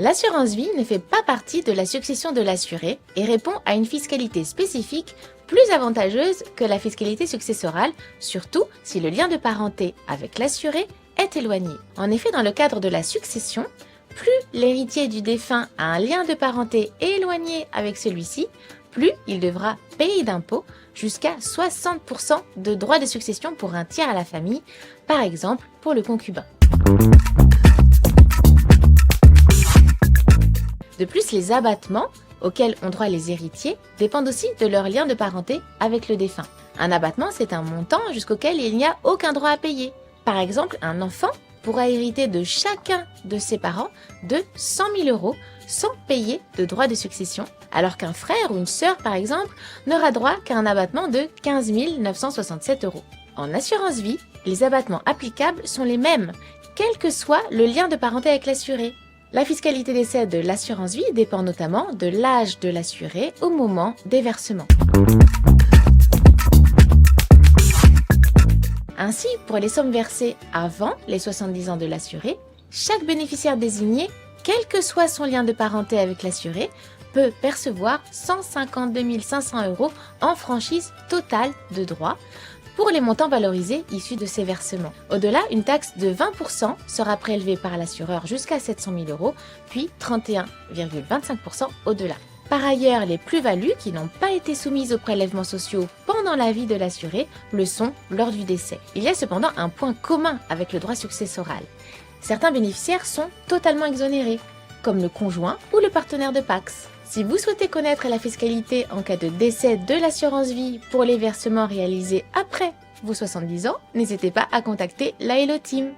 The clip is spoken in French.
L'assurance vie ne fait pas partie de la succession de l'assuré et répond à une fiscalité spécifique plus avantageuse que la fiscalité successorale, surtout si le lien de parenté avec l'assuré est éloigné. En effet, dans le cadre de la succession, plus l'héritier du défunt a un lien de parenté éloigné avec celui-ci, plus il devra payer d'impôts, jusqu'à 60% de droits de succession pour un tiers à la famille, par exemple pour le concubin. De plus, les abattements auxquels ont droit les héritiers dépendent aussi de leur lien de parenté avec le défunt. Un abattement, c'est un montant jusqu'auquel il n'y a aucun droit à payer. Par exemple, un enfant pourra hériter de chacun de ses parents de 100 000 € sans payer de droits de succession, alors qu'un frère ou une sœur, par exemple, n'aura droit qu'à un abattement de 15 967 €. En assurance vie, les abattements applicables sont les mêmes, quel que soit le lien de parenté avec l'assuré. La fiscalité décès de l'assurance vie dépend notamment de l'âge de l'assuré au moment des versements. Ainsi, pour les sommes versées avant les 70 ans de l'assuré, chaque bénéficiaire désigné, quel que soit son lien de parenté avec l'assuré, peut percevoir 152 500 € en franchise totale de droits pour les montants valorisés issus de ces versements. Au-delà, une taxe de 20% sera prélevée par l'assureur jusqu'à 700 000 €, puis 31,25% au-delà. Par ailleurs, les plus-values qui n'ont pas été soumises aux prélèvements sociaux pendant la vie de l'assuré le sont lors du décès. Il y a cependant un point commun avec le droit successoral. Certains bénéficiaires sont totalement exonérés, comme le conjoint ou le partenaire de Pacs. Si vous souhaitez connaître la fiscalité en cas de décès de l'assurance vie pour les versements réalisés après vos 70 ans, n'hésitez pas à contacter la Hello Team.